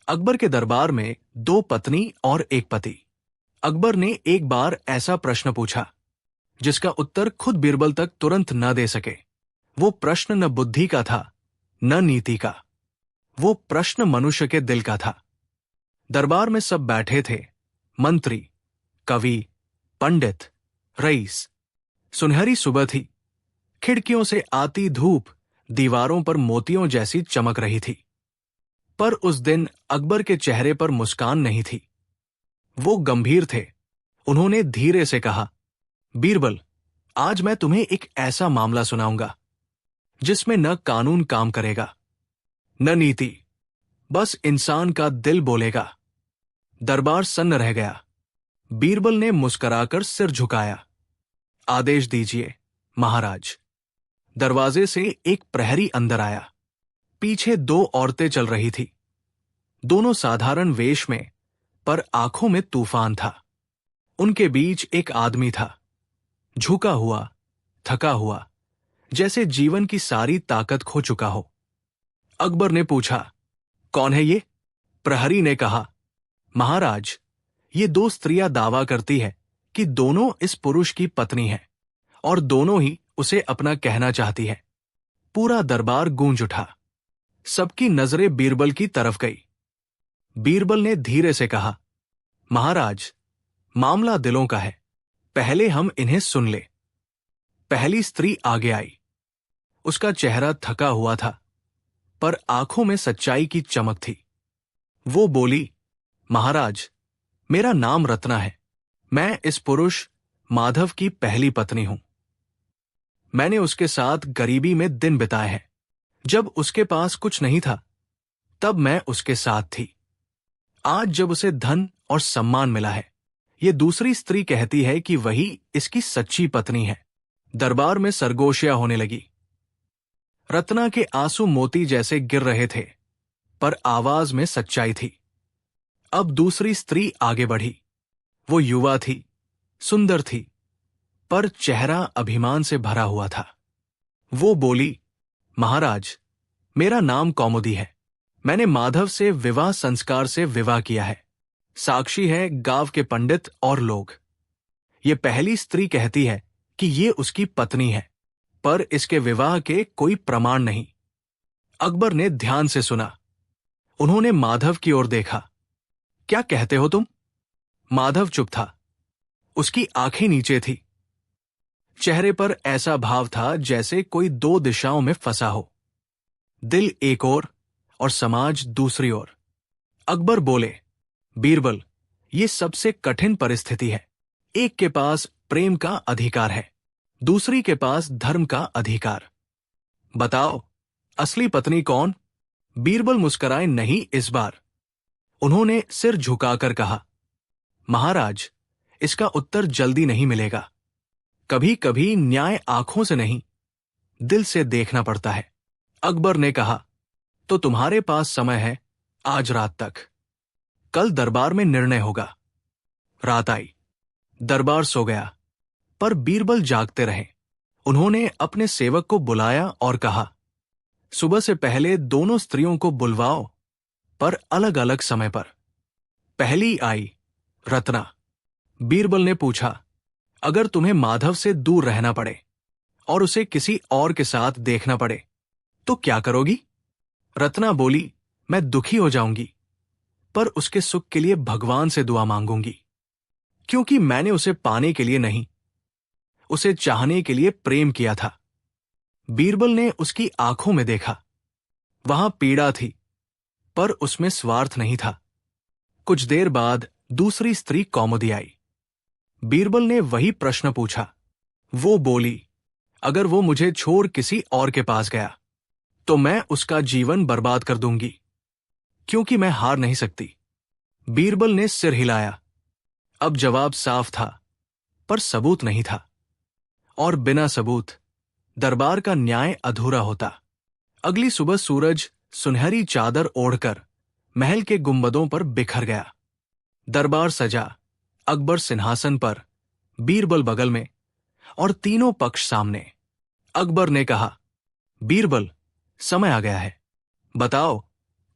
अकबर के दरबार में दो पत्नी और एक पति। अकबर ने एक बार ऐसा प्रश्न पूछा जिसका उत्तर खुद बीरबल तक तुरंत न दे सके। वो प्रश्न न बुद्धि का था, न नीति का। वो प्रश्न मनुष्य के दिल का था। दरबार में सब बैठे थे, मंत्री, कवि, पंडित, रईस। सुनहरी सुबह थी। खिड़कियों से आती धूप दीवारों पर मोतियों जैसी चमक रही थी। पर उस दिन अकबर के चेहरे पर मुस्कान नहीं थी। वो गंभीर थे। उन्होंने धीरे से कहा, बीरबल, आज मैं तुम्हें एक ऐसा मामला सुनाऊंगा जिसमें न कानून काम करेगा, न नीति, बस इंसान का दिल बोलेगा। दरबार सन्न रह गया। बीरबल ने मुस्कुराकर सिर झुकाया। आदेश दीजिए महाराज। दरवाजे से एक प्रहरी अंदर आया। पीछे दो औरतें चल रही थी। दोनों साधारण वेश में, पर आंखों में तूफान था। उनके बीच एक आदमी था, झुका हुआ, थका हुआ, जैसे जीवन की सारी ताकत खो चुका हो। अकबर ने पूछा, कौन है ये? प्रहरी ने कहा, महाराज, ये दो स्त्रियां दावा करती है कि दोनों इस पुरुष की पत्नी हैं और दोनों ही उसे अपना कहना चाहती है। पूरा दरबार गूंज उठा। सबकी नजरें बीरबल की तरफ गई। बीरबल ने धीरे से कहा, महाराज, मामला दिलों का है, पहले हम इन्हें सुन ले। पहली स्त्री आगे आई। उसका चेहरा थका हुआ था, पर आंखों में सच्चाई की चमक थी। वो बोली, महाराज, मेरा नाम रत्ना है। मैं इस पुरुष माधव की पहली पत्नी हूं। मैंने उसके साथ गरीबी में दिन बिताए हैं। जब उसके पास कुछ नहीं था, तब मैं उसके साथ थी। आज जब उसे धन और सम्मान मिला है, ये दूसरी स्त्री कहती है कि वही इसकी सच्ची पत्नी है। दरबार में सरगोशियां होने लगी। रत्ना के आंसू मोती जैसे गिर रहे थे, पर आवाज में सच्चाई थी। अब दूसरी स्त्री आगे बढ़ी। वो युवा थी, सुंदर थी, पर चेहरा अभिमान से भरा हुआ था। वो बोली, महाराज, मेरा नाम कौमुदी है। मैंने माधव से विवाह संस्कार से विवाह किया है। साक्षी है गांव के पंडित और लोग। ये पहली स्त्री कहती है कि ये उसकी पत्नी है, पर इसके विवाह के कोई प्रमाण नहीं। अकबर ने ध्यान से सुना। उन्होंने माधव की ओर देखा। क्या कहते हो तुम? माधव चुप था। उसकी आंखें नीचे थी। चेहरे पर ऐसा भाव था जैसे कोई दो दिशाओं में फंसा हो, दिल एक ओर और समाज दूसरी ओर। अकबर बोले, बीरबल, ये सबसे कठिन परिस्थिति है। एक के पास प्रेम का अधिकार है, दूसरी के पास धर्म का अधिकार। बताओ, असली पत्नी कौन? बीरबल मुस्कुराए नहीं इस बार। उन्होंने सिर झुकाकर कहा, महाराज, इसका उत्तर जल्दी नहीं मिलेगा। कभी कभी न्याय आंखों से नहीं, दिल से देखना पड़ता है। अकबर ने कहा, तो तुम्हारे पास समय है आज रात तक। कल दरबार में निर्णय होगा। रात आई। दरबार सो गया, पर बीरबल जागते रहे। उन्होंने अपने सेवक को बुलाया और कहा, सुबह से पहले दोनों स्त्रियों को बुलवाओ, पर अलग अलग समय पर। पहली आई रत्ना। बीरबल ने पूछा, अगर तुम्हें माधव से दूर रहना पड़े और उसे किसी और के साथ देखना पड़े तो क्या करोगी? रत्ना बोली, मैं दुखी हो जाऊंगी, पर उसके सुख के लिए भगवान से दुआ मांगूंगी, क्योंकि मैंने उसे पाने के लिए नहीं, उसे चाहने के लिए प्रेम किया था। बीरबल ने उसकी आंखों में देखा। वहां पीड़ा थी, पर उसमें स्वार्थ नहीं था। कुछ देर बाद दूसरी स्त्री कौमुदी आई। बीरबल ने वही प्रश्न पूछा। वो बोली, अगर वो मुझे छोड़ किसी और के पास गया तो मैं उसका जीवन बर्बाद कर दूंगी, क्योंकि मैं हार नहीं सकती। बीरबल ने सिर हिलाया। अब जवाब साफ था, पर सबूत नहीं था, और बिना सबूत दरबार का न्याय अधूरा होता। अगली सुबह सूरज सुनहरी चादर ओढ़कर महल के गुंबदों पर बिखर गया। दरबार सजा। अकबर सिंहासन पर, बीरबल बगल में, और तीनों पक्ष सामने। अकबर ने कहा, बीरबल, समय आ गया है। बताओ,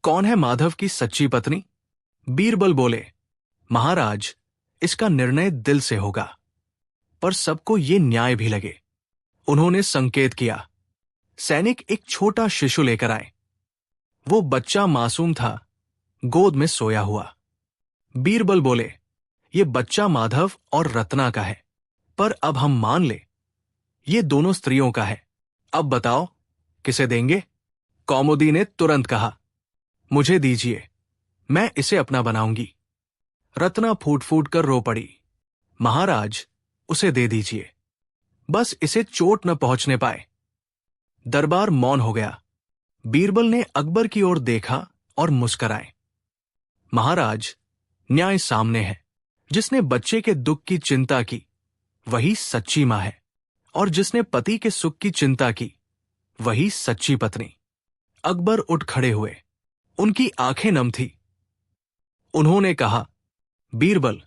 कौन है माधव की सच्ची पत्नी? बीरबल बोले, महाराज, इसका निर्णय दिल से होगा, पर सबको ये न्याय भी लगे। उन्होंने संकेत किया। सैनिक एक छोटा शिशु लेकर आए। वो बच्चा मासूम था, गोद में सोया हुआ। बीरबल बोले, ये बच्चा माधव और रत्ना का है, पर अब हम मान ले ये दोनों स्त्रियों का है। अब बताओ किसे देंगे? कौमुदी ने तुरंत कहा, मुझे दीजिए, मैं इसे अपना बनाऊंगी। रत्ना फूट फूट कर रो पड़ी, महाराज, उसे दे दीजिए, बस इसे चोट न पहुंचने पाए। दरबार मौन हो गया। बीरबल ने अकबर की ओर देखा और मुस्कराए। महाराज, न्याय सामने है। जिसने बच्चे के दुख की चिंता की वही सच्ची मां है, और जिसने पति के सुख की चिंता की वही सच्ची पत्नी। अकबर उठ खड़े हुए। उनकी आंखें नम थी। उन्होंने कहा, बीरबल,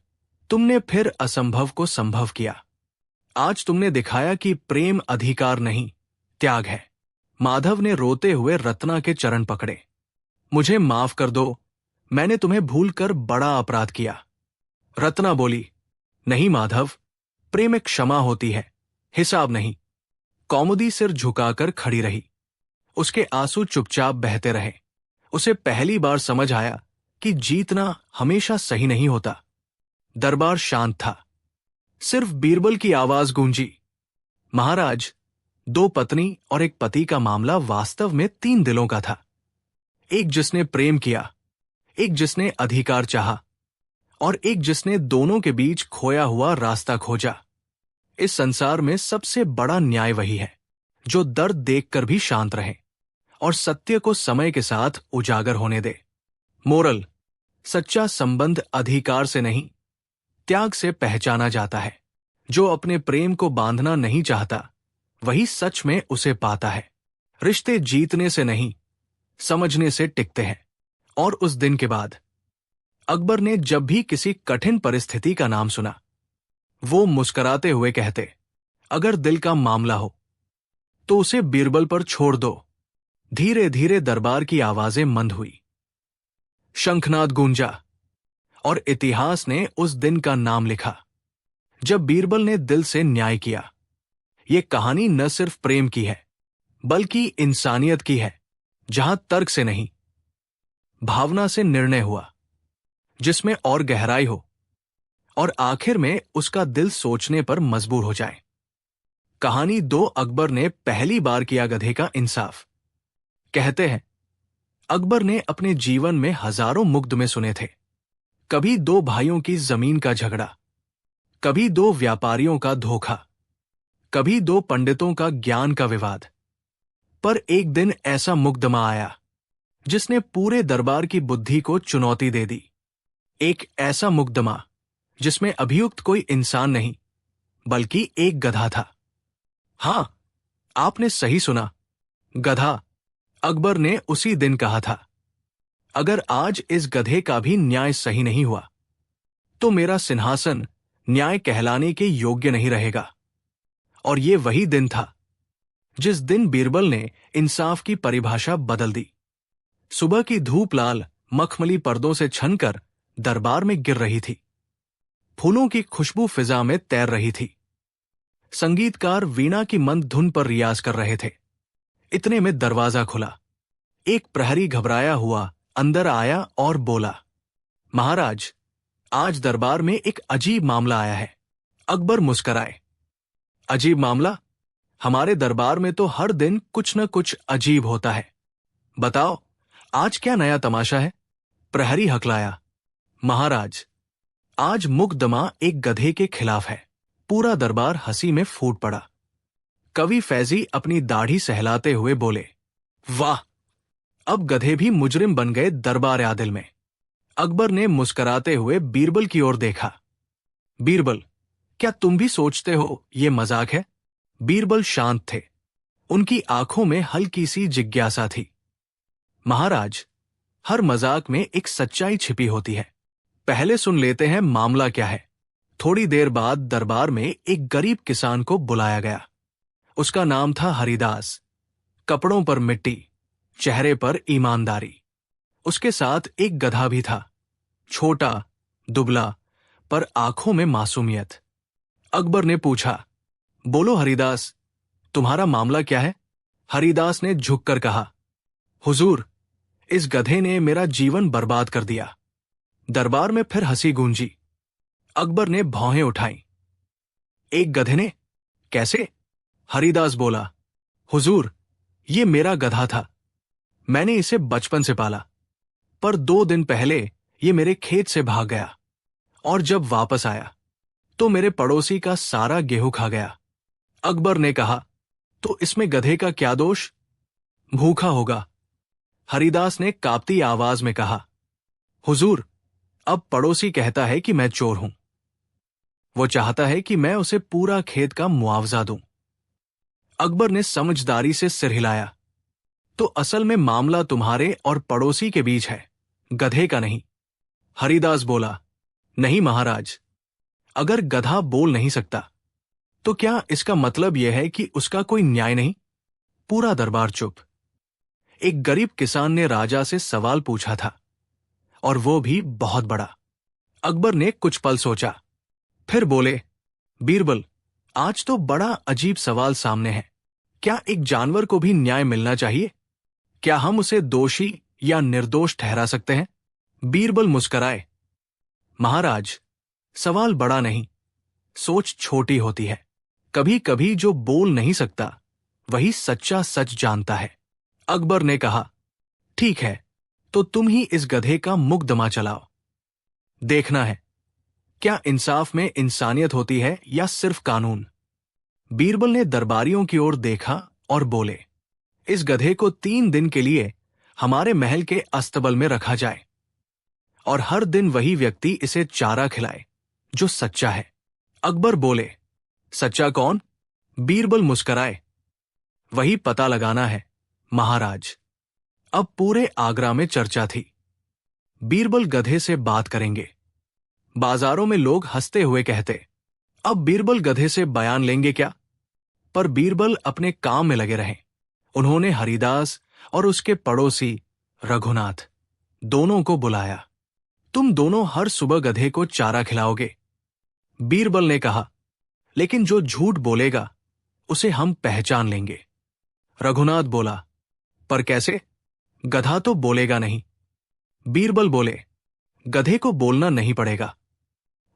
तुमने फिर असंभव को संभव किया। आज तुमने दिखाया कि प्रेम अधिकार नहीं, त्याग है। माधव ने रोते हुए रत्ना के चरण पकड़े। मुझे माफ कर दो, मैंने तुम्हें भूलकर बड़ा अपराध किया। रत्ना बोली, नहीं माधव, प्रेम एक क्षमा होती है, हिसाब नहीं। कौमुदी सिर झुकाकर खड़ी रही। उसके आंसू चुपचाप बहते रहे। उसे पहली बार समझ आया कि जीतना हमेशा सही नहीं होता। दरबार शांत था। सिर्फ बीरबल की आवाज गूंजी, महाराज, दो पत्नी और एक पति का मामला वास्तव में तीन दिलों का था। एक जिसने प्रेम किया, एक जिसने अधिकार चाहा, और एक जिसने दोनों के बीच खोया हुआ रास्ता खोजा। इस संसार में सबसे बड़ा न्याय वही है जो दर्द देखकर भी शांत रहे और सत्य को समय के साथ उजागर होने दे। मोरल, सच्चा संबंध अधिकार से नहीं, त्याग से पहचाना जाता है। जो अपने प्रेम को बांधना नहीं चाहता वही सच में उसे पाता है। रिश्ते जीतने से नहीं, समझने से टिकते हैं। और उस दिन के बाद अकबर ने जब भी किसी कठिन परिस्थिति का नाम सुना, वो मुस्कुराते हुए कहते, अगर दिल का मामला हो तो उसे बीरबल पर छोड़ दो। धीरे धीरे दरबार की आवाजें मंद हुई। शंखनाद गूंजा और इतिहास ने उस दिन का नाम लिखा जब बीरबल ने दिल से न्याय किया। ये कहानी न सिर्फ प्रेम की है, बल्कि इंसानियत की है, जहां तर्क से नहीं, भावना से निर्णय हुआ, जिसमें और गहराई हो, और आखिर में उसका दिल सोचने पर मजबूर हो जाए। कहानी दो अकबर ने पहली बार किया गधे का इंसाफ। कहते हैं, अकबर ने अपने जीवन में हजारों मुकदमे सुने थे। कभी दो भाइयों की जमीन का झगड़ा, कभी दो व्यापारियों का धोखा, कभी दो पंडितों का ज्ञान का विवाद। पर एक दिन ऐसा मुकदमा आया जिसने पूरे दरबार की बुद्धि को चुनौती दे दी। एक ऐसा मुकदमा जिसमें अभियुक्त कोई इंसान नहीं, बल्कि एक गधा था। हां, आपने सही सुना, गधा। अकबर ने उसी दिन कहा था, अगर आज इस गधे का भी न्याय सही नहीं हुआ तो मेरा सिंहासन न्याय कहलाने के योग्य नहीं रहेगा। और ये वही दिन था जिस दिन बीरबल ने इंसाफ की परिभाषा बदल दी। सुबह की धूप लाल मखमली पर्दों से छनकर दरबार में गिर रही थी। फूलों की खुशबू फिजा में तैर रही थी। संगीतकार वीणा की मंद धुन पर रियाज कर रहे थे। इतने में दरवाजा खुला। एक प्रहरी घबराया हुआ अंदर आया और बोला, महाराज, आज दरबार में एक अजीब मामला आया है। अकबर मुस्कराए। अजीब मामला? हमारे दरबार में तो हर दिन कुछ न कुछ अजीब होता है। बताओ, आज क्या नया तमाशा है? प्रहरी हकलाया। महाराज, आज मुकदमा एक गधे के खिलाफ है। पूरा दरबार हंसी में फूट पड़ा। कवि फैजी अपनी दाढ़ी सहलाते हुए बोले, वाह, अब गधे भी मुजरिम बन गए दरबार आदिल में। अकबर ने मुस्कुराते हुए बीरबल की ओर देखा। बीरबल, क्या तुम भी सोचते हो ये मजाक है? बीरबल शांत थे। उनकी आंखों में हल्की सी जिज्ञासा थी। महाराज, हर मजाक में एक सच्चाई छिपी होती है। पहले सुन लेते हैं मामला क्या है। थोड़ी देर बाद दरबार में एक गरीब किसान को बुलाया गया। उसका नाम था हरिदास। कपड़ों पर मिट्टी, चेहरे पर ईमानदारी। उसके साथ एक गधा भी था, छोटा, दुबला, पर आंखों में मासूमियत। अकबर ने पूछा, बोलो हरिदास, तुम्हारा मामला क्या है? हरिदास ने झुककर कहा, हुजूर, इस गधे ने मेरा जीवन बर्बाद कर दिया। दरबार में फिर हंसी गूंजी। अकबर ने भौहें उठाई। एक गधे ने? कैसे? हरिदास बोला, हुजूर, ये मेरा गधा था। मैंने इसे बचपन से पाला, पर 2 दिन पहले ये मेरे खेत से भाग गया, और जब वापस आया तो मेरे पड़ोसी का सारा गेहूं खा गया। अकबर ने कहा, तो इसमें गधे का क्या दोष? भूखा होगा। हरिदास ने कांपती आवाज में कहा, हुजूर, अब पड़ोसी कहता है कि मैं चोर हूं। वो चाहता है कि मैं उसे पूरा खेत का मुआवजा दूं। अकबर ने समझदारी से सिर हिलाया, तो असल में मामला तुम्हारे और पड़ोसी के बीच है, गधे का नहीं। हरिदास बोला, नहीं महाराज, अगर गधा बोल नहीं सकता तो क्या इसका मतलब यह है कि उसका कोई न्याय नहीं? पूरा दरबार चुप। एक गरीब किसान ने राजा से सवाल पूछा था, और वो भी बहुत बड़ा। अकबर ने कुछ पल सोचा, फिर बोले, बीरबल, आज तो बड़ा अजीब सवाल सामने है। क्या एक जानवर को भी न्याय मिलना चाहिए? क्या हम उसे दोषी या निर्दोष ठहरा सकते हैं? बीरबल मुस्कराए, महाराज, सवाल बड़ा नहीं, सोच छोटी होती है। कभी कभी जो बोल नहीं सकता वही सच्चा सच जानता है। अकबर ने कहा, ठीक है, तो तुम ही इस गधे का मुकदमा चलाओ। देखना है क्या इंसाफ में इंसानियत होती है या सिर्फ कानून। बीरबल ने दरबारियों की ओर देखा और बोले, इस गधे को 3 दिन के लिए हमारे महल के अस्तबल में रखा जाए, और हर दिन वही व्यक्ति इसे चारा खिलाए जो सच्चा है। अकबर बोले, सच्चा कौन? बीरबल मुस्कराए, वही पता लगाना है महाराज। अब पूरे आगरा में चर्चा थी, बीरबल गधे से बात करेंगे। बाजारों में लोग हंसते हुए कहते, अब बीरबल गधे से बयान लेंगे क्या? पर बीरबल अपने काम में लगे रहे। उन्होंने हरिदास और उसके पड़ोसी रघुनाथ दोनों को बुलाया। तुम दोनों हर सुबह गधे को चारा खिलाओगे। बीरबल ने कहा, लेकिन जो झूठ बोलेगा उसे हम पहचान लेंगे। रघुनाथ बोला, पर कैसे? गधा तो बोलेगा नहीं। बीरबल बोले, गधे को बोलना नहीं पड़ेगा,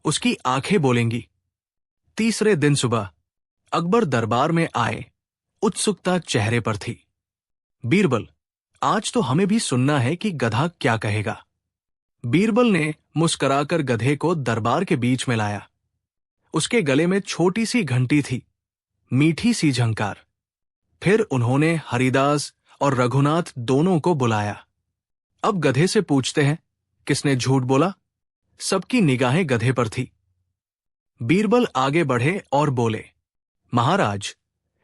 उसकी आंखें बोलेंगी। तीसरे दिन सुबह अकबर दरबार में आए। उत्सुकता चेहरे पर थी। बीरबल, आज तो हमें भी सुनना है कि गधा क्या कहेगा। बीरबल ने मुस्कुराकर गधे को दरबार के बीच में लाया। उसके गले में छोटी सी घंटी थी, मीठी सी झंकार। फिर उन्होंने हरिदास और रघुनाथ दोनों को बुलाया। अब गधे से पूछते हैं, किसने झूठ बोला? सबकी निगाहें गधे पर थी। बीरबल आगे बढ़े और बोले, महाराज,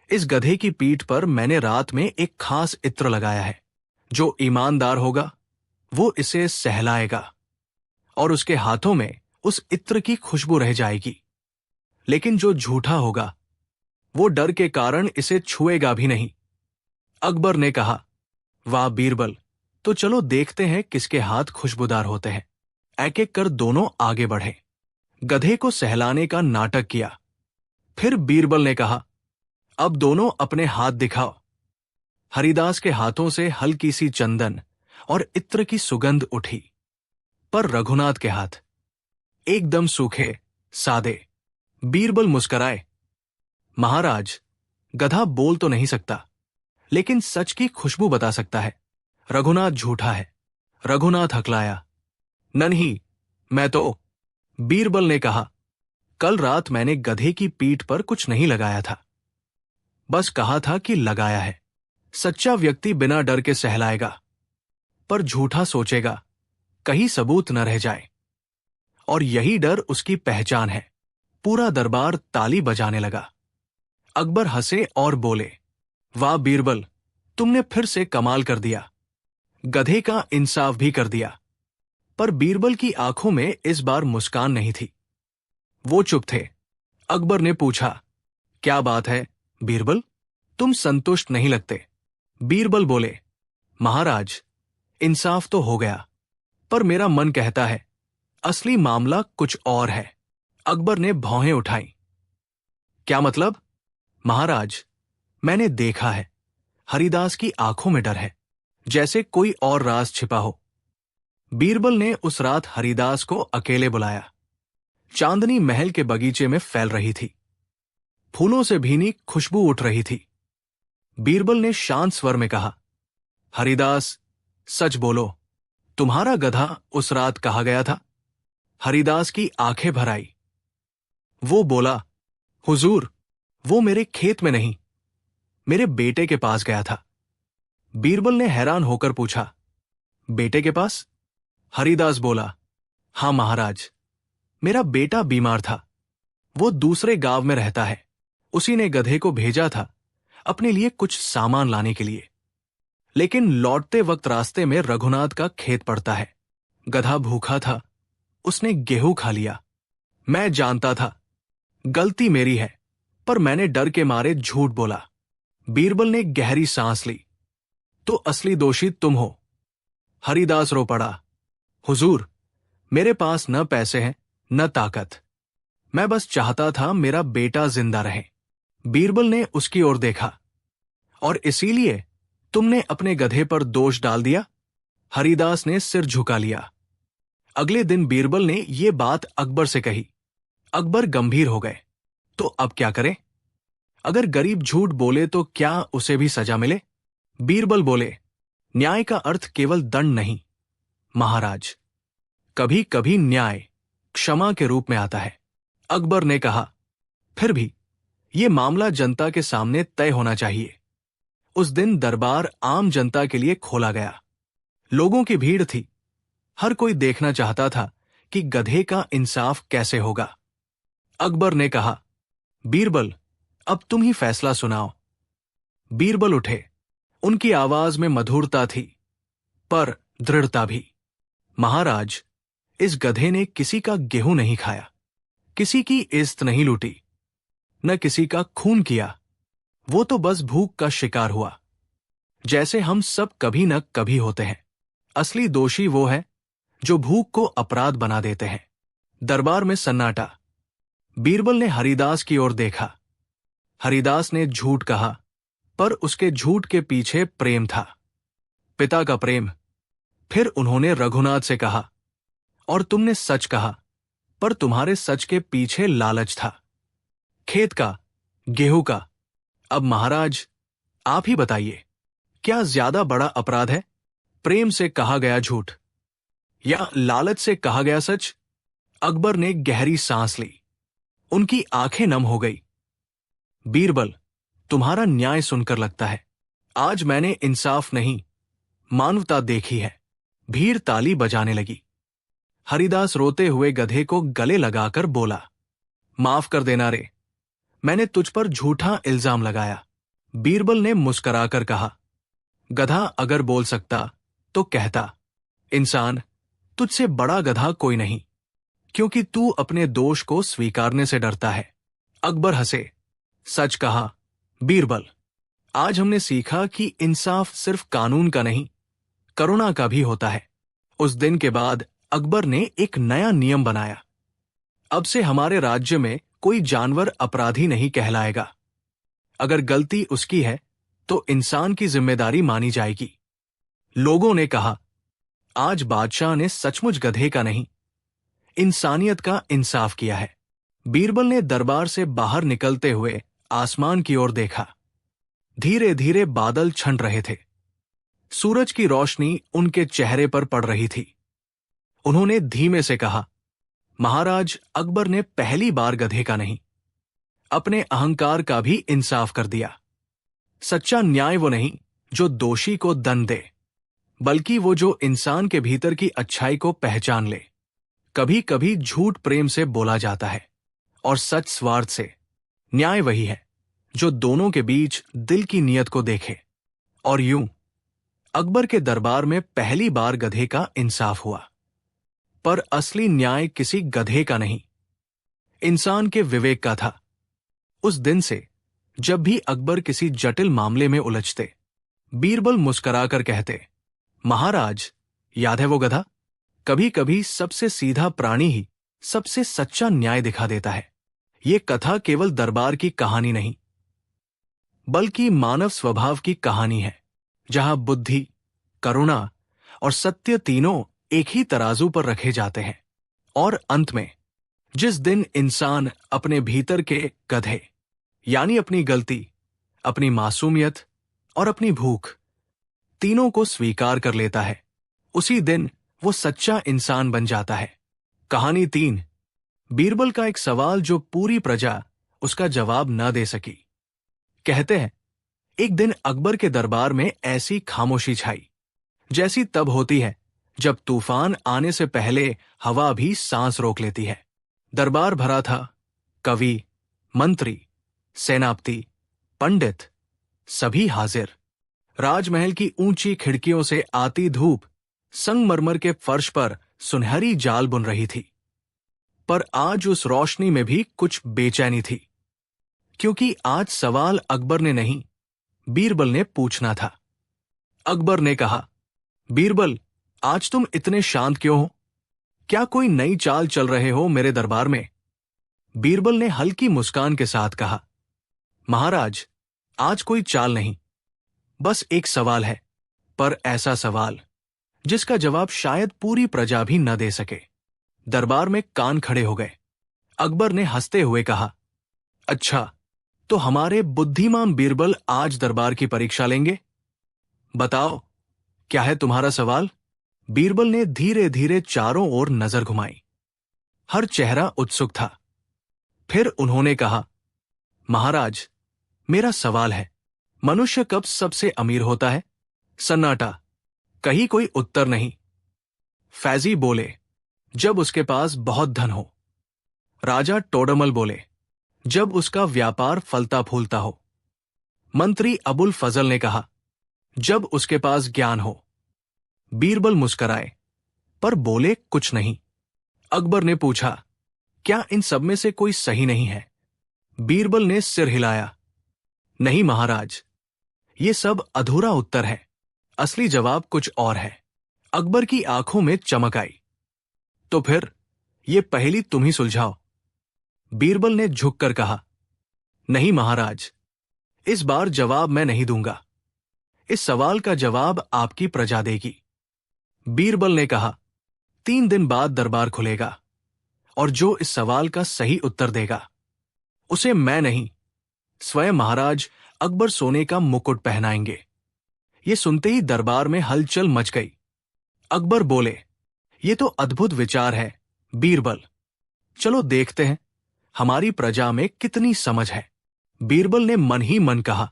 इस गधे की पीठ पर मैंने रात में एक खास इत्र लगाया है। जो ईमानदार होगा वो इसे सहलाएगा, और उसके हाथों में उस इत्र की खुशबू रह जाएगी। लेकिन जो झूठा होगा वो डर के कारण इसे छुएगा भी नहीं। अकबर ने कहा, वाह बीरबल, तो चलो देखते हैं किसके हाथ खुशबूदार होते हैं। एक एक कर दोनों आगे बढ़े, गधे को सहलाने का नाटक किया। फिर बीरबल ने कहा, अब दोनों अपने हाथ दिखाओ। हरिदास के हाथों से हल्की सी चंदन और इत्र की सुगंध उठी, पर रघुनाथ के हाथ एकदम सूखे, सादे। बीरबल मुस्कराए, महाराज, गधा बोल तो नहीं सकता, लेकिन सच की खुशबू बता सकता है। रघुनाथ झूठा है। रघुनाथ हकलाया, नहीं, मैं तो। बीरबल ने कहा, कल रात मैंने गधे की पीठ पर कुछ नहीं लगाया था, बस कहा था कि लगाया है। सच्चा व्यक्ति बिना डर के सहलाएगा, पर झूठा सोचेगा कहीं सबूत न रह जाए, और यही डर उसकी पहचान है। पूरा दरबार ताली बजाने लगा। अकबर हंसे और बोले, वाह बीरबल, तुमने फिर से कमाल कर दिया। गधे का इंसाफ भी कर दिया। पर बीरबल की आंखों में इस बार मुस्कान नहीं थी। वो चुप थे। अकबर ने पूछा, क्या बात है बीरबल, तुम संतुष्ट नहीं लगते? बीरबल बोले, महाराज, इंसाफ तो हो गया, पर मेरा मन कहता है असली मामला कुछ और है। अकबर ने भौहें उठाई। क्या मतलब? महाराज, मैंने देखा है। हरिदास की आंखों में डर है, जैसे कोई और राज छिपा हो। बीरबल ने उस रात हरिदास को अकेले बुलाया। चांदनी महल के बगीचे में फैल रही थी। फूलों से भीनी खुशबू उठ रही थी। बीरबल ने शांत स्वर में कहा, हरिदास, सच बोलो, तुम्हारा गधा उस रात कहाँ गया था? हरिदास की आंखें भर आई। वो बोला, हुजूर, वो मेरे खेत में नहीं, मेरे बेटे के पास गया था। बीरबल ने हैरान होकर पूछा, बेटे के पास? हरिदास बोला, हां महाराज, मेरा बेटा बीमार था। वो दूसरे गांव में रहता है। उसी ने गधे को भेजा था अपने लिए कुछ सामान लाने के लिए। लेकिन लौटते वक्त रास्ते में रघुनाथ का खेत पड़ता है। गधा भूखा था, उसने गेहूं खा लिया। मैं जानता था गलती मेरी है, पर मैंने डर के मारे झूठ बोला। बीरबल ने गहरी सांस ली। तो असली दोषी तुम हो। हरिदास रो पड़ा, हुजूर, मेरे पास न पैसे हैं न ताकत। मैं बस चाहता था मेरा बेटा जिंदा रहे। बीरबल ने उसकी ओर देखा। और इसीलिए तुमने अपने गधे पर दोष डाल दिया? हरिदास ने सिर झुका लिया। अगले दिन बीरबल ने यह बात अकबर से कही। अकबर गंभीर हो गए। तो अब क्या करें? अगर गरीब झूठ बोले तो क्या उसे भी सजा मिले? बीरबल बोले, न्याय का अर्थ केवल दंड नहीं महाराज, कभी कभी न्याय क्षमा के रूप में आता है। अकबर ने कहा, फिर भी यह मामला जनता के सामने तय होना चाहिए। उस दिन दरबार आम जनता के लिए खोला गया। लोगों की भीड़ थी। हर कोई देखना चाहता था कि गधे का इंसाफ कैसे होगा। अकबर ने कहा, बीरबल, अब तुम ही फैसला सुनाओ। बीरबल उठे। उनकी आवाज में मधुरता थी, पर दृढ़ता भी। महाराज, इस गधे ने किसी का गेहूं नहीं खाया, किसी की इज्जत नहीं लूटी, न किसी का खून किया। वो तो बस भूख का शिकार हुआ, जैसे हम सब कभी न कभी होते हैं। असली दोषी वो है जो भूख को अपराध बना देते हैं। दरबार में सन्नाटा। बीरबल ने हरिदास की ओर देखा। हरिदास ने झूठ कहा, पर उसके झूठ के पीछे प्रेम था, पिता का प्रेम। फिर उन्होंने रघुनाथ से कहा, और तुमने सच कहा, पर तुम्हारे सच के पीछे लालच था, खेत का, गेहूं का। अब महाराज, आप ही बताइए, क्या ज्यादा बड़ा अपराध है, प्रेम से कहा गया झूठ या लालच से कहा गया सच? अकबर ने गहरी सांस ली। उनकी आंखें नम हो गई। बीरबल, तुम्हारा न्याय सुनकर लगता है आज मैंने इंसाफ नहीं, मानवता देखी है। भीड़ ताली बजाने लगी। हरिदास रोते हुए गधे को गले लगाकर बोला, माफ कर देना रे, मैंने तुझ पर झूठा इल्जाम लगाया। बीरबल ने मुस्कुराकर कहा, गधा अगर बोल सकता तो कहता, इंसान, तुझसे बड़ा गधा कोई नहीं, क्योंकि तू अपने दोष को स्वीकारने से डरता है। अकबर हंसे। सच कहा बीरबल, आज हमने सीखा कि इंसाफ सिर्फ कानून का नहीं, करुणा का भी होता है। उस दिन के बाद अकबर ने एक नया नियम बनाया। अब से हमारे राज्य में कोई जानवर अपराधी नहीं कहलाएगा। अगर गलती उसकी है तो इंसान की जिम्मेदारी मानी जाएगी। लोगों ने कहा, आज बादशाह ने सचमुच गधे का नहीं, इंसानियत का इंसाफ किया है। बीरबल ने दरबार से बाहर निकलते हुए आसमान की ओर देखा। धीरे धीरे बादल छंट रहे थे। सूरज की रोशनी उनके चेहरे पर पड़ रही थी। उन्होंने धीमे से कहा, महाराज, अकबर ने पहली बार गधे का नहीं, अपने अहंकार का भी इंसाफ कर दिया। सच्चा न्याय वो नहीं जो दोषी को दंड दे, बल्कि वो जो इंसान के भीतर की अच्छाई को पहचान ले। कभी कभी झूठ प्रेम से बोला जाता है और सच स्वार्थ से। न्याय वही है जो दोनों के बीच दिल की नीयत को देखे। और यूं अकबर के दरबार में पहली बार गधे का इंसाफ हुआ। पर असली न्याय किसी गधे का नहीं, इंसान के विवेक का था। उस दिन से जब भी अकबर किसी जटिल मामले में उलझते, बीरबल मुस्कुराकर कहते, महाराज, याद है वो गधा? कभी कभी सबसे सीधा प्राणी ही सबसे सच्चा न्याय दिखा देता है। ये कथा केवल दरबार की कहानी नहीं, बल्कि मानव स्वभाव की कहानी है, जहां बुद्धि, करुणा और सत्य तीनों एक ही तराजू पर रखे जाते हैं। और अंत में, जिस दिन इंसान अपने भीतर के गधे, यानी अपनी गलती, अपनी मासूमियत और अपनी भूख, तीनों को स्वीकार कर लेता है, उसी दिन वो सच्चा इंसान बन जाता है। कहानी 3। बीरबल का एक सवाल जो पूरी प्रजा उसका जवाब न दे सकी। कहते हैं, एक दिन अकबर के दरबार में ऐसी खामोशी छाई जैसी तब होती है जब तूफान आने से पहले हवा भी सांस रोक लेती है। दरबार भरा था, कवि, मंत्री, सेनापति, पंडित, सभी हाजिर। राजमहल की ऊंची खिड़कियों से आती धूप संगमरमर के फर्श पर सुनहरी जाल बुन रही थी। पर आज उस रोशनी में भी कुछ बेचैनी थी, क्योंकि आज सवाल अकबर ने नहीं, बीरबल ने पूछना था। अकबर ने कहा, बीरबल, आज तुम इतने शांत क्यों हो? क्या कोई नई चाल चल रहे हो मेरे दरबार में? बीरबल ने हल्की मुस्कान के साथ कहा, महाराज, आज कोई चाल नहीं, बस एक सवाल है, पर ऐसा सवाल जिसका जवाब शायद पूरी प्रजा भी न दे सके। दरबार में कान खड़े हो गए। अकबर ने हंसते हुए कहा, अच्छा, तो हमारे बुद्धिमान बीरबल आज दरबार की परीक्षा लेंगे। बताओ, क्या है तुम्हारा सवाल? बीरबल ने धीरे धीरे चारों ओर नजर घुमाई। हर चेहरा उत्सुक था। फिर उन्होंने कहा, महाराज, मेरा सवाल है, मनुष्य कब सबसे अमीर होता है? सन्नाटा, कहीं कोई उत्तर नहीं। फैजी बोले, जब उसके पास बहुत धन हो। राजा टोडरमल बोले, जब उसका व्यापार फलता फूलता हो। मंत्री अबुल फजल ने कहा, जब उसके पास ज्ञान हो। बीरबल मुस्कराए, पर बोले कुछ नहीं। अकबर ने पूछा, क्या इन सब में से कोई सही नहीं है? बीरबल ने सिर हिलाया, नहीं महाराज, ये सब अधूरा उत्तर है, असली जवाब कुछ और है। अकबर की आंखों में चमक आई। तो फिर ये पहेली तुम ही सुलझाओ। बीरबल ने झुककर कहा, नहीं महाराज, इस बार जवाब मैं नहीं दूंगा। इस सवाल का जवाब आपकी प्रजा देगी। बीरबल ने कहा, 3 दिन बाद दरबार खुलेगा, और जो इस सवाल का सही उत्तर देगा, उसे मैं नहीं, स्वयं महाराज अकबर सोने का मुकुट पहनाएंगे। ये सुनते ही दरबार में हलचल मच गई। अकबर बोले, ये तो अद्भुत विचार है बीरबल, चलो देखते हैं हमारी प्रजा में कितनी समझ है। बीरबल ने मन ही मन कहा,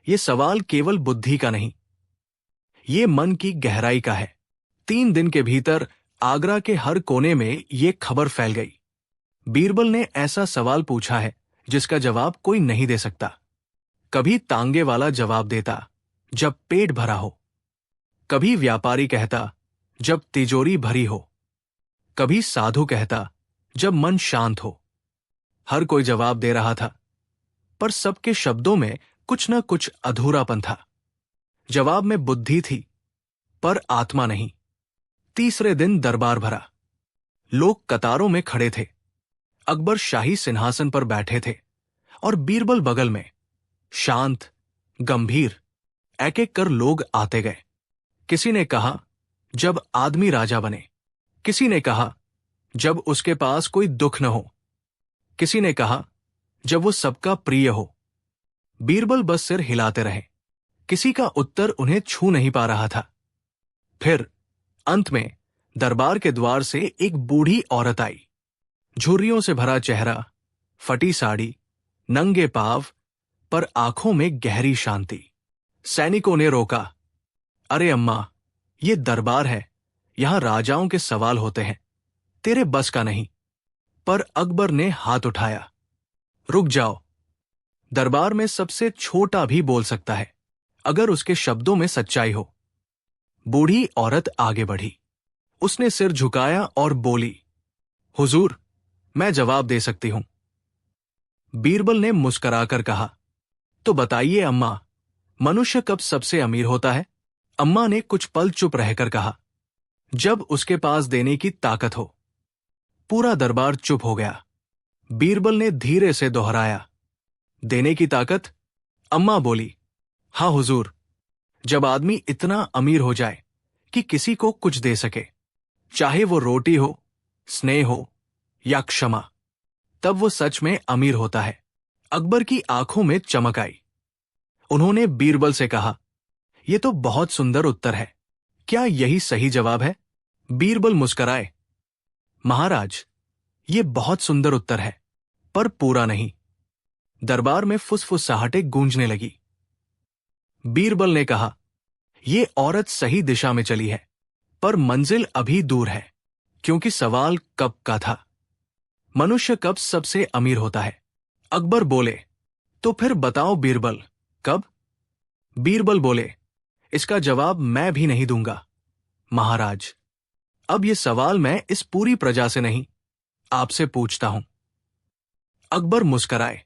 यह सवाल केवल बुद्धि का नहीं, ये मन की गहराई का है। 3 दिन के भीतर आगरा के हर कोने में ये खबर फैल गई। बीरबल ने ऐसा सवाल पूछा है जिसका जवाब कोई नहीं दे सकता। कभी तांगे वाला जवाब देता, जब पेट भरा हो। कभी व्यापारी कहता, जब तिजोरी भरी हो। कभी साधु कहता, जब मन शांत हो। हर कोई जवाब दे रहा था, पर सबके शब्दों में कुछ न कुछ अधूरापन था। जवाब में बुद्धि थी, पर आत्मा नहीं। तीसरे दिन दरबार भरा। लोग कतारों में खड़े थे। अकबर शाही सिंहासन पर बैठे थे और बीरबल बगल में, शांत, गंभीर। एक एक कर लोग आते गए। किसी ने कहा, जब आदमी राजा बने। किसी ने कहा, जब उसके पास कोई दुख न हो। किसी ने कहा, जब वो सबका प्रिय हो। बीरबल बस सिर हिलाते रहे। किसी का उत्तर उन्हें छू नहीं पा रहा था। फिर अंत में दरबार के द्वार से एक बूढ़ी औरत आई। झुर्रियों से भरा चेहरा, फटी साड़ी, नंगे पांव, पर आंखों में गहरी शांति। सैनिकों ने रोका, अरे अम्मा, ये दरबार है, यहां राजाओं के सवाल होते हैं, तेरे बस का नहीं। पर अकबर ने हाथ उठाया, रुक जाओ। दरबार में सबसे छोटा भी बोल सकता है, अगर उसके शब्दों में सच्चाई हो। बूढ़ी औरत आगे बढ़ी। उसने सिर झुकाया और बोली, हुजूर, मैं जवाब दे सकती हूं। बीरबल ने मुस्कुराकर कहा, तो बताइए अम्मा, मनुष्य कब सबसे अमीर होता है? अम्मा ने कुछ पल चुप रहकर कहा, जब उसके पास देने की ताकत हो। पूरा दरबार चुप हो गया। बीरबल ने धीरे से दोहराया, देने की ताकत? अम्मा बोली, हाँ हुजूर, जब आदमी इतना अमीर हो जाए कि किसी को कुछ दे सके, चाहे वो रोटी हो, स्नेह हो या क्षमा, तब वो सच में अमीर होता है। अकबर की आंखों में चमक आई। उन्होंने बीरबल से कहा, यह तो बहुत सुंदर उत्तर है, क्या यही सही जवाब है? बीरबल मुस्कराए, महाराज, ये बहुत सुंदर उत्तर है, पर पूरा नहीं। दरबार में फुसफुसाहटें गूंजने लगी। बीरबल ने कहा, यह औरत सही दिशा में चली है, पर मंजिल अभी दूर है, क्योंकि सवाल कब का था। मनुष्य कब सबसे अमीर होता है? अकबर बोले, तो फिर बताओ बीरबल, कब? बीरबल बोले, इसका जवाब मैं भी नहीं दूंगा महाराज। अब यह सवाल मैं इस पूरी प्रजा से नहीं, आपसे पूछता हूं। अकबर मुस्कराए,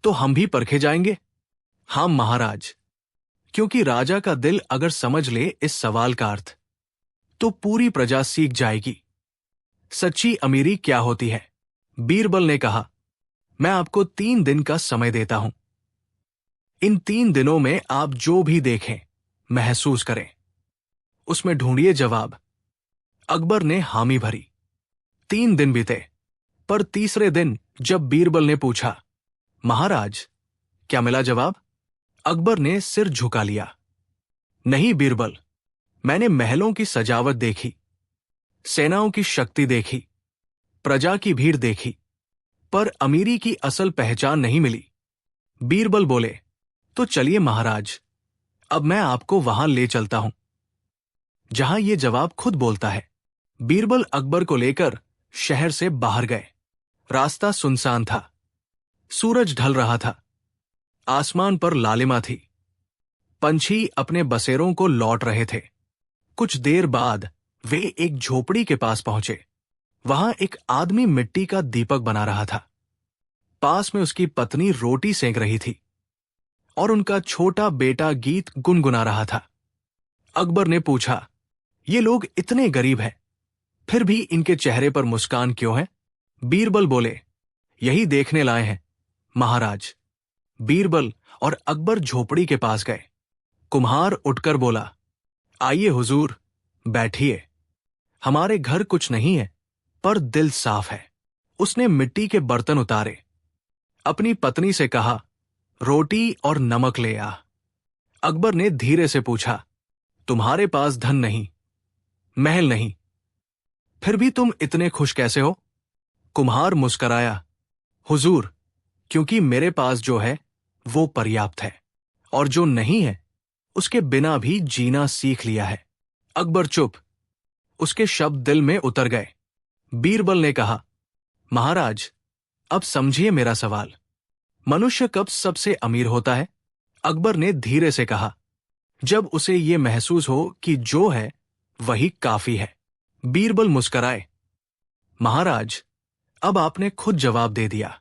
तो हम भी परखे जाएंगे? हां महाराज, क्योंकि राजा का दिल अगर समझ ले इस सवाल का अर्थ, तो पूरी प्रजा सीख जाएगी सच्ची अमीरी क्या होती है। बीरबल ने कहा, मैं आपको 3 दिन का समय देता हूं। इन 3 दिनों में आप जो भी देखें, महसूस करें, उसमें ढूंढिए जवाब। अकबर ने हामी भरी। 3 दिन बीते, पर तीसरे दिन जब बीरबल ने पूछा, महाराज, क्या मिला जवाब? अकबर ने सिर झुका लिया। नहीं बीरबल, मैंने महलों की सजावट देखी, सेनाओं की शक्ति देखी, प्रजा की भीड़ देखी, पर अमीरी की असल पहचान नहीं मिली। बीरबल बोले, तो चलिए महाराज, अब मैं आपको वहां ले चलता हूं जहां यह जवाब खुद बोलता है। बीरबल अकबर को लेकर शहर से बाहर गए। रास्ता सुनसान था। सूरज ढल रहा था। आसमान पर लालिमा थी। पंछी अपने बसेरों को लौट रहे थे। कुछ देर बाद वे एक झोपड़ी के पास पहुंचे। वहां एक आदमी मिट्टी का दीपक बना रहा था। पास में उसकी पत्नी रोटी सेंक रही थी और उनका छोटा बेटा गीत गुनगुना रहा था। अकबर ने पूछा, ये लोग इतने गरीब हैं, फिर भी इनके चेहरे पर मुस्कान क्यों है? बीरबल बोले, यही देखने लाए हैं महाराज। बीरबल और अकबर झोपड़ी के पास गए। कुम्हार उठकर बोला, आइए हुजूर, बैठिए। हमारे घर कुछ नहीं है, पर दिल साफ है। उसने मिट्टी के बर्तन उतारे। अपनी पत्नी से कहा, रोटी और नमक ले आ। अकबर ने धीरे से पूछा, तुम्हारे पास धन नहीं, महल नहीं, फिर भी तुम इतने खुश कैसे हो? कुम्हार मुस्कराया, हुजूर, क्योंकि मेरे पास जो है वो पर्याप्त है, और जो नहीं है उसके बिना भी जीना सीख लिया है। अकबर चुप। उसके शब्द दिल में उतर गए। बीरबल ने कहा, महाराज, अब समझिए मेरा सवाल। मनुष्य कब सबसे अमीर होता है? अकबर ने धीरे से कहा, जब उसे यह महसूस हो कि जो है वही काफी है। बीरबल मुस्कराए, महाराज, अब आपने खुद जवाब दे दिया।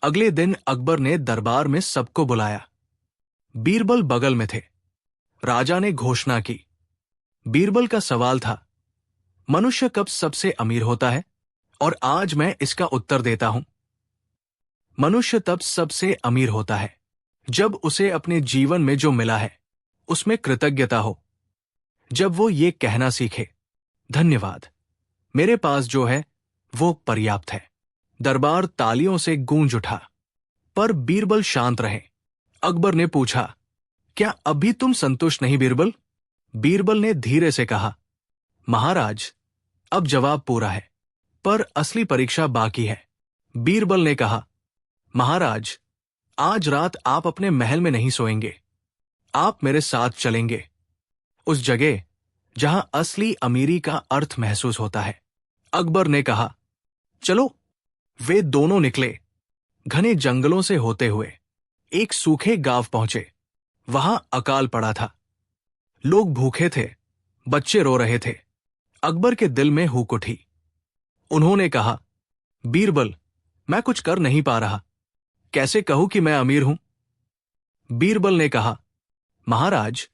अगले दिन अकबर ने दरबार में सबको बुलाया। बीरबल बगल में थे। राजा ने घोषणा की। बीरबल का सवाल था, मनुष्य कब सबसे अमीर होता है? और आज मैं इसका उत्तर देता हूं। मनुष्य तब सबसे अमीर होता है जब उसे अपने जीवन में जो मिला है उसमें कृतज्ञता हो। जब वो ये कहना सीखे, धन्यवाद, मेरे पास जो है वो पर्याप्त है। दरबार तालियों से गूंज उठा, पर बीरबल शांत रहे। अकबर ने पूछा, क्या अभी तुम संतुष्ट नहीं बीरबल? बीरबल ने धीरे से कहा, महाराज, अब जवाब पूरा है, पर असली परीक्षा बाकी है। बीरबल ने कहा, महाराज, आज रात आप अपने महल में नहीं सोएंगे। आप मेरे साथ चलेंगे, उस जगह जहां असली अमीरी का अर्थ महसूस होता है। अकबर ने कहा, चलो। वे दोनों निकले। घने जंगलों से होते हुए एक सूखे गांव पहुंचे। वहां अकाल पड़ा था। लोग भूखे थे, बच्चे रो रहे थे। अकबर के दिल में हुक उठी। उन्होंने कहा, बीरबल, मैं कुछ कर नहीं पा रहा, कैसे कहूं कि मैं अमीर हूं? बीरबल ने कहा, महाराज,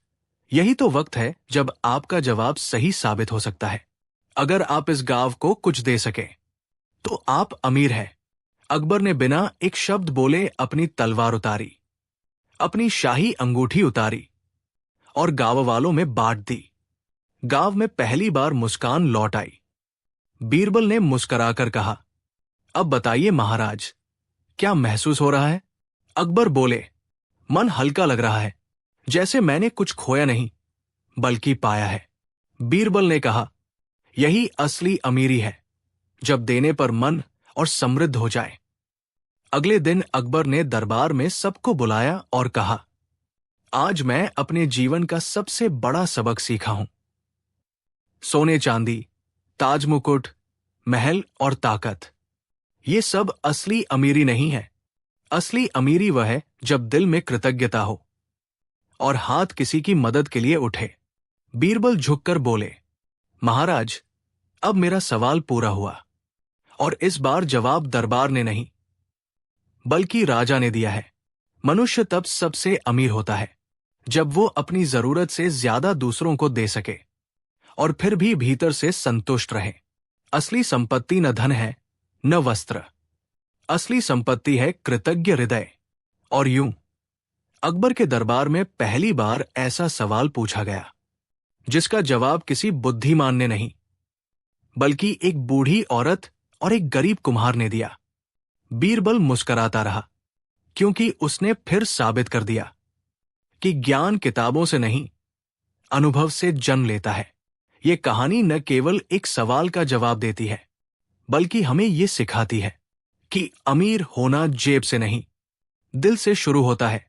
यही तो वक्त है जब आपका जवाब सही साबित हो सकता है। अगर आप इस गांव को कुछ दे सके तो आप अमीर हैं। अकबर ने बिना एक शब्द बोले अपनी तलवार उतारी, अपनी शाही अंगूठी उतारी और गांव वालों में बांट दी। गांव में पहली बार मुस्कान लौट आई। बीरबल ने मुस्कुराकर कहा, अब बताइए महाराज, क्या महसूस हो रहा है? अकबर बोले, मन हल्का लग रहा है, जैसे मैंने कुछ खोया नहीं बल्कि पाया है। बीरबल ने कहा, यही असली अमीरी है, जब देने पर मन और समृद्ध हो जाए। अगले दिन अकबर ने दरबार में सबको बुलाया और कहा, आज मैं अपने जीवन का सबसे बड़ा सबक सीखा हूं। सोने चांदी, ताज मुकुट, महल और ताकत, ये सब असली अमीरी नहीं है। असली अमीरी वह है जब दिल में कृतज्ञता हो और हाथ किसी की मदद के लिए उठे। बीरबल झुककर बोले, महाराज, अब मेरा सवाल पूरा हुआ और इस बार जवाब दरबार ने नहीं बल्कि राजा ने दिया है। मनुष्य तब सबसे अमीर होता है जब वो अपनी जरूरत से ज्यादा दूसरों को दे सके और फिर भी भीतर से संतुष्ट रहे। असली संपत्ति न धन है न वस्त्र, असली संपत्ति है कृतज्ञ हृदय। और यूं अकबर के दरबार में पहली बार ऐसा सवाल पूछा गया जिसका जवाब किसी बुद्धिमान ने नहीं बल्कि एक बूढ़ी औरत और एक गरीब कुम्हार ने दिया। बीरबल मुस्कुराता रहा, क्योंकि उसने फिर साबित कर दिया कि ज्ञान किताबों से नहीं, अनुभव से जन्म लेता है। ये कहानी न केवल एक सवाल का जवाब देती है बल्कि हमें ये सिखाती है कि अमीर होना जेब से नहीं, दिल से शुरू होता है।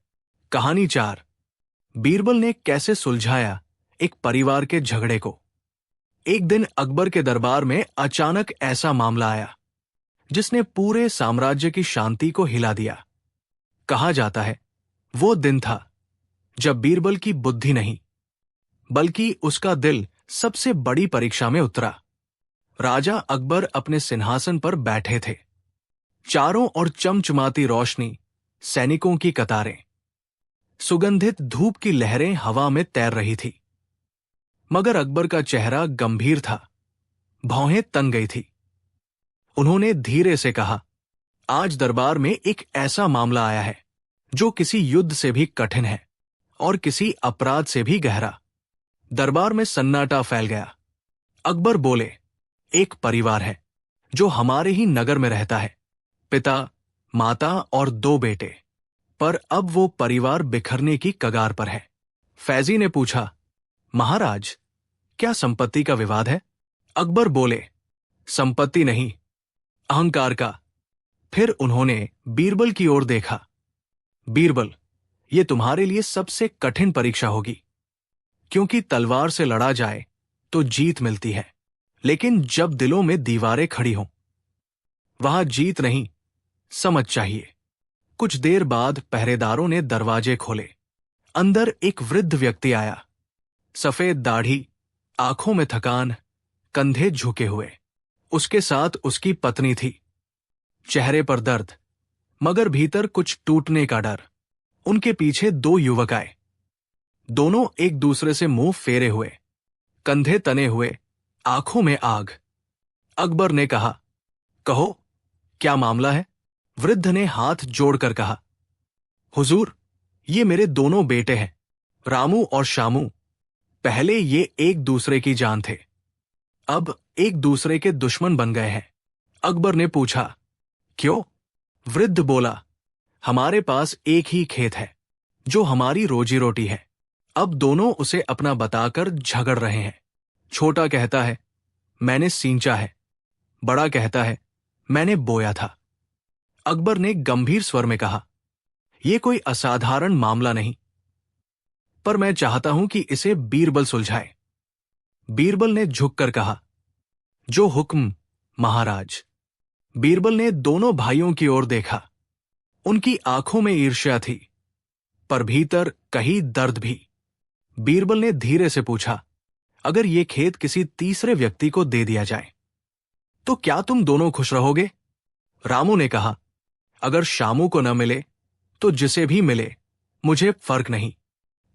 कहानी 4, बीरबल ने कैसे सुलझाया एक परिवार के झगड़े को। एक दिन अकबर के दरबार में अचानक ऐसा मामला आया जिसने पूरे साम्राज्य की शांति को हिला दिया। कहा जाता है वो दिन था जब बीरबल की बुद्धि नहीं बल्कि उसका दिल सबसे बड़ी परीक्षा में उतरा। राजा अकबर अपने सिंहासन पर बैठे थे। चारों ओर चमचमाती रोशनी, सैनिकों की कतारें, सुगंधित धूप की लहरें हवा में तैर रही थी। मगर अकबर का चेहरा गंभीर था, भौहें तन गई थी। उन्होंने धीरे से कहा, आज दरबार में एक ऐसा मामला आया है जो किसी युद्ध से भी कठिन है और किसी अपराध से भी गहरा। दरबार में सन्नाटा फैल गया। अकबर बोले, एक परिवार है जो हमारे ही नगर में रहता है, पिता, माता और 2 बेटे, पर अब वो परिवार बिखरने की कगार पर है। फैजी ने पूछा, महाराज, क्या संपत्ति का विवाद है? अकबर बोले, संपत्ति नहीं, अहंकार का। फिर उन्होंने बीरबल की ओर देखा। बीरबल, ये तुम्हारे लिए सबसे कठिन परीक्षा होगी, क्योंकि तलवार से लड़ा जाए तो जीत मिलती है, लेकिन जब दिलों में दीवारें खड़ी हों, वहां जीत नहीं, समझ चाहिए। कुछ देर बाद पहरेदारों ने दरवाजे खोले। अंदर एक वृद्ध व्यक्ति आया, सफेद दाढ़ी, आंखों में थकान, कंधे झुके हुए। उसके साथ उसकी पत्नी थी। चेहरे पर दर्द, मगर भीतर कुछ टूटने का डर। उनके पीछे 2 युवक आए, दोनों एक दूसरे से मुंह फेरे हुए, कंधे तने हुए, आंखों में आग। अकबर ने कहा, कहो, क्या मामला है? वृद्ध ने हाथ जोड़कर कहा, हुजूर, ये मेरे दोनों बेटे हैं, रामू और शामू। पहले ये एक दूसरे की जान थे, अब एक दूसरे के दुश्मन बन गए हैं। अकबर ने पूछा, क्यों? वृद्ध बोला, हमारे पास एक ही खेत है जो हमारी रोजी रोटी है, अब दोनों उसे अपना बताकर झगड़ रहे हैं। छोटा कहता है, मैंने सींचा है, बड़ा कहता है, मैंने बोया था। अकबर ने गंभीर स्वर में कहा, यह कोई असाधारण मामला नहीं, पर मैं चाहता हूं कि इसे बीरबल सुलझाए। बीरबल ने झुककर कहा, जो हुक्म महाराज। बीरबल ने दोनों भाइयों की ओर देखा। उनकी आंखों में ईर्ष्या थी, पर भीतर कहीं दर्द भी। बीरबल ने धीरे से पूछा, अगर ये खेत किसी तीसरे व्यक्ति को दे दिया जाए तो क्या तुम दोनों खुश रहोगे? रामू ने कहा, अगर शामू को न मिले तो जिसे भी मिले, मुझे फर्क नहीं।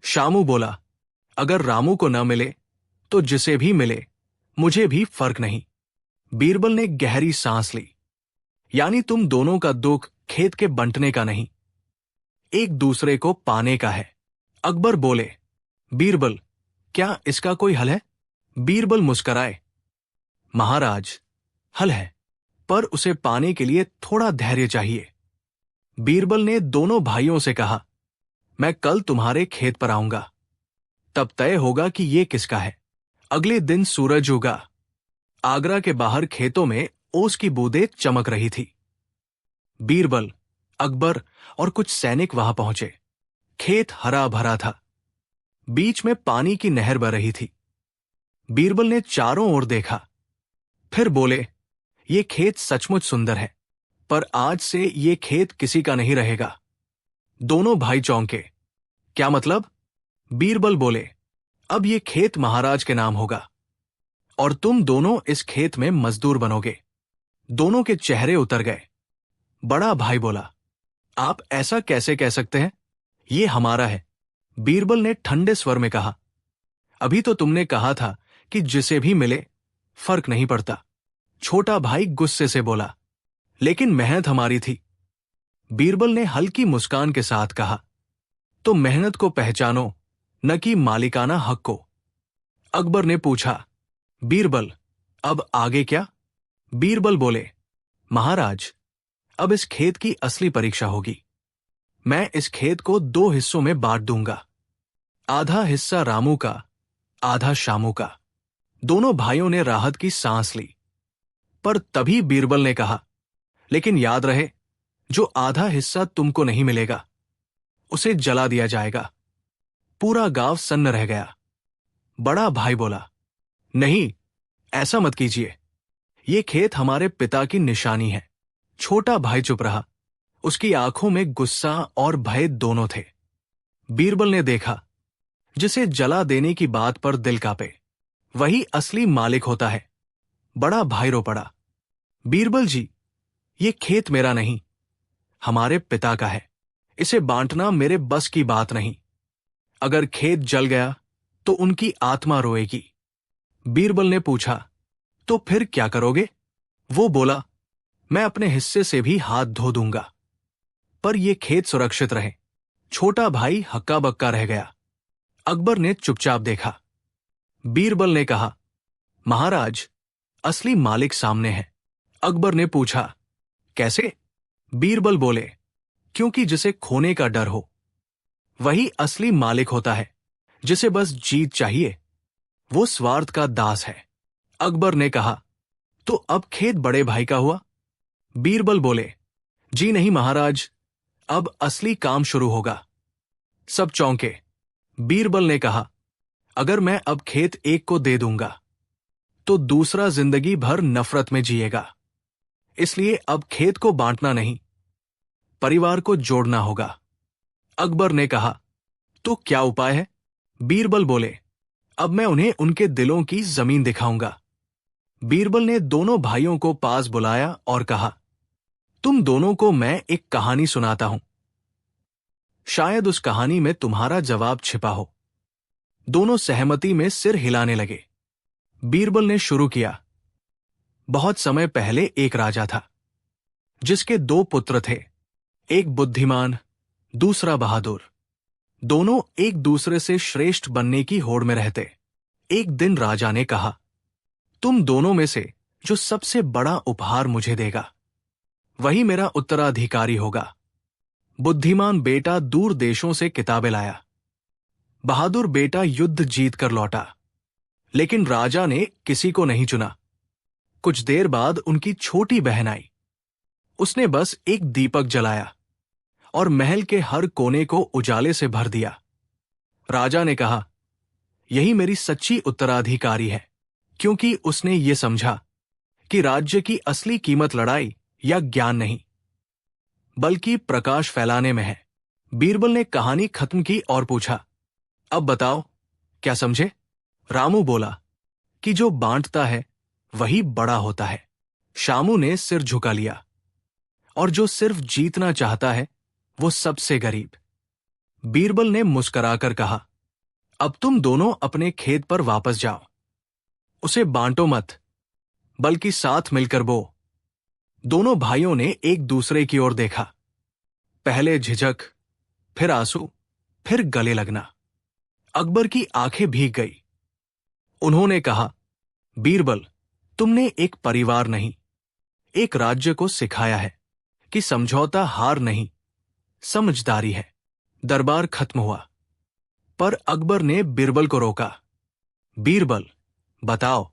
शामू बोला, अगर रामू को न मिले तो जिसे भी मिले मुझे भी फर्क नहीं। बीरबल ने गहरी सांस ली। यानी तुम दोनों का दुख खेत के बंटने का नहीं, एक दूसरे को पाने का है। अकबर बोले, बीरबल, क्या इसका कोई हल है? बीरबल मुस्कराए, महाराज, हल है, पर उसे पाने के लिए थोड़ा धैर्य चाहिए। बीरबल ने दोनों भाइयों से कहा, मैं कल तुम्हारे खेत पर आऊंगा, तब तय होगा कि ये किसका है। अगले दिन सूरज उगा। आगरा के बाहर खेतों में ओस की बूंदें चमक रही थी। बीरबल, अकबर और कुछ सैनिक वहां पहुंचे। खेत हरा भरा था। बीच में पानी की नहर बह रही थी। बीरबल ने चारों ओर देखा, फिर बोले, ये खेत सचमुच सुंदर है, पर आज से ये खेत किसी का नहीं रहेगा। दोनों भाई चौंके। क्या मतलब? बीरबल बोले, अब ये खेत महाराज के नाम होगा और तुम दोनों इस खेत में मजदूर बनोगे। दोनों के चेहरे उतर गए। बड़ा भाई बोला, आप ऐसा कैसे कह सकते हैं? ये हमारा है। बीरबल ने ठंडे स्वर में कहा, अभी तो तुमने कहा था कि जिसे भी मिले फर्क नहीं पड़ता। छोटा भाई गुस्से से बोला, लेकिन मेहनत हमारी थी। बीरबल ने हल्की मुस्कान के साथ कहा, तो मेहनत को पहचानो, न कि मालिकाना हक को। अकबर ने पूछा, बीरबल, अब आगे क्या? बीरबल बोले, महाराज, अब इस खेत की असली परीक्षा होगी। मैं इस खेत को 2 हिस्सों में बांट दूंगा, आधा हिस्सा रामू का, आधा शामू का। दोनों भाइयों ने राहत की सांस ली। पर तभी बीरबल ने कहा, लेकिन याद रहे, जो आधा हिस्सा तुमको नहीं मिलेगा उसे जला दिया जाएगा। पूरा गांव सन्न रह गया। बड़ा भाई बोला, नहीं, ऐसा मत कीजिए, ये खेत हमारे पिता की निशानी है। छोटा भाई चुप रहा। उसकी आंखों में गुस्सा और भय दोनों थे। बीरबल ने देखा, जिसे जला देने की बात पर दिल कांपे वही असली मालिक होता है। बड़ा भाई रो पड़ा, बीरबल जी, ये खेत मेरा नहीं, हमारे पिता का है। इसे बांटना मेरे बस की बात नहीं। अगर खेत जल गया तो उनकी आत्मा रोएगी। बीरबल ने पूछा, तो फिर क्या करोगे? वो बोला, मैं अपने हिस्से से भी हाथ धो दूंगा, पर यह खेत सुरक्षित रहे। छोटा भाई हक्का बक्का रह गया। अकबर ने चुपचाप देखा। बीरबल ने कहा, महाराज, असली मालिक सामने है। अकबर ने पूछा, कैसे? बीरबल बोले, क्योंकि जिसे खोने का डर हो वही असली मालिक होता है। जिसे बस जीत चाहिए वो स्वार्थ का दास है। अकबर ने कहा, तो अब खेत बड़े भाई का हुआ? बीरबल बोले, जी नहीं महाराज, अब असली काम शुरू होगा। सब चौंके। बीरबल ने कहा, अगर मैं अब खेत एक को दे दूंगा तो दूसरा जिंदगी भर नफरत में जिएगा। इसलिए अब खेत को बांटना नहीं, परिवार को जोड़ना होगा। अकबर ने कहा, तो क्या उपाय है? बीरबल बोले, अब मैं उन्हें उनके दिलों की जमीन दिखाऊंगा। बीरबल ने दोनों भाइयों को पास बुलाया और कहा, तुम दोनों को मैं एक कहानी सुनाता हूं। शायद उस कहानी में तुम्हारा जवाब छिपा हो। दोनों सहमति में सिर हिलाने लगे। बीरबल ने शुरू किया, बहुत समय पहले एक राजा था जिसके 2 पुत्र थे, एक बुद्धिमान, दूसरा बहादुर। दोनों एक दूसरे से श्रेष्ठ बनने की होड़ में रहते। एक दिन राजा ने कहा, तुम दोनों में से जो सबसे बड़ा उपहार मुझे देगा वही मेरा उत्तराधिकारी होगा। बुद्धिमान बेटा दूर देशों से किताबें लाया। बहादुर बेटा युद्ध जीत कर लौटा। लेकिन राजा ने किसी को नहीं चुना। कुछ देर बाद उनकी छोटी बहन आई। उसने बस एक दीपक जलाया और महल के हर कोने को उजाले से भर दिया। राजा ने कहा, यही मेरी सच्ची उत्तराधिकारी है, क्योंकि उसने ये समझा कि राज्य की असली कीमत लड़ाई या ज्ञान नहीं बल्कि प्रकाश फैलाने में है। बीरबल ने कहानी खत्म की और पूछा, अब बताओ, क्या समझे? रामू बोला कि जो बांटता है वही बड़ा होता है। शामू ने सिर झुका लिया, और जो सिर्फ जीतना चाहता है वो सबसे गरीब। बीरबल ने मुस्कुराकर कहा, अब तुम दोनों अपने खेत पर वापस जाओ। उसे बांटो मत, बल्कि साथ मिलकर बो। दोनों भाइयों ने एक दूसरे की ओर देखा। पहले झिझक, फिर आंसू, फिर गले लगना। अकबर की आंखें भीग गई। उन्होंने कहा, बीरबल, तुमने एक परिवार नहीं, एक राज्य को सिखाया है कि समझौता हार नहीं, समझदारी है। दरबार खत्म हुआ, पर अकबर ने बीरबल को रोका। बीरबल, बताओ,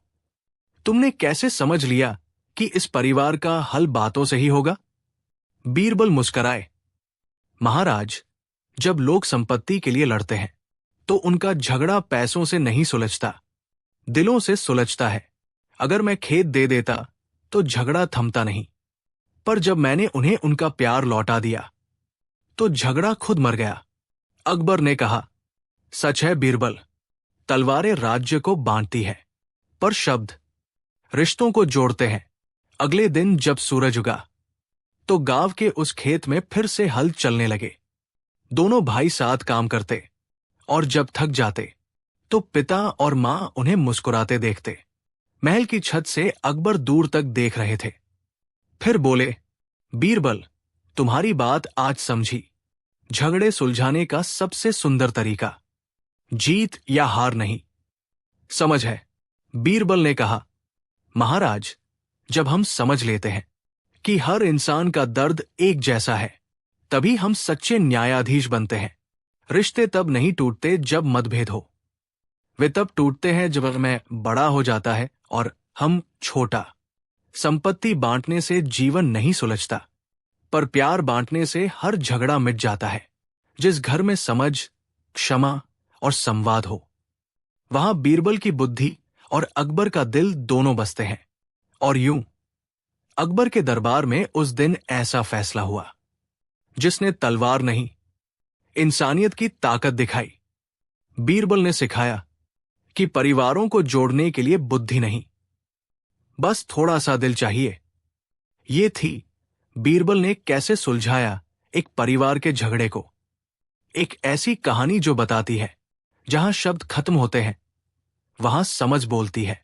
तुमने कैसे समझ लिया कि इस परिवार का हल बातों से ही होगा? बीरबल मुस्कराए। महाराज, जब लोग संपत्ति के लिए लड़ते हैं तो उनका झगड़ा पैसों से नहीं सुलझता, दिलों से सुलझता है। अगर मैं खेत दे देता तो झगड़ा थमता नहीं, पर जब मैंने उन्हें उनका प्यार लौटा दिया तो झगड़ा खुद मर गया। अकबर ने कहा, सच है बीरबल, तलवारें राज्य को बांटती है, पर शब्द रिश्तों को जोड़ते हैं। अगले दिन जब सूरज उगा तो गांव के उस खेत में फिर से हल चलने लगे। दोनों भाई साथ काम करते और जब थक जाते तो पिता और मां उन्हें मुस्कुराते देखते। महल की छत से अकबर दूर तक देख रहे थे। फिर बोले, बीरबल, तुम्हारी बात आज समझी। झगड़े सुलझाने का सबसे सुंदर तरीका जीत या हार नहीं, समझ है। बीरबल ने कहा, महाराज, जब हम समझ लेते हैं कि हर इंसान का दर्द एक जैसा है, तभी हम सच्चे न्यायाधीश बनते हैं। रिश्ते तब नहीं टूटते जब मतभेद हो, वे तब टूटते हैं जब मैं बड़ा हो जाता है और हम छोटा। संपत्ति बांटने से जीवन नहीं सुलझता, पर प्यार बांटने से हर झगड़ा मिट जाता है। जिस घर में समझ, क्षमा और संवाद हो, वहां बीरबल की बुद्धि और अकबर का दिल दोनों बसते हैं। और यूं अकबर के दरबार में उस दिन ऐसा फैसला हुआ जिसने तलवार नहीं, इंसानियत की ताकत दिखाई। बीरबल ने सिखाया कि परिवारों को जोड़ने के लिए बुद्धि नहीं, बस थोड़ा सा दिल चाहिए। ये थी बीरबल ने कैसे सुलझाया एक परिवार के झगड़े को। एक ऐसी कहानी जो बताती है, जहां शब्द खत्म होते हैं, वहां समझ बोलती है।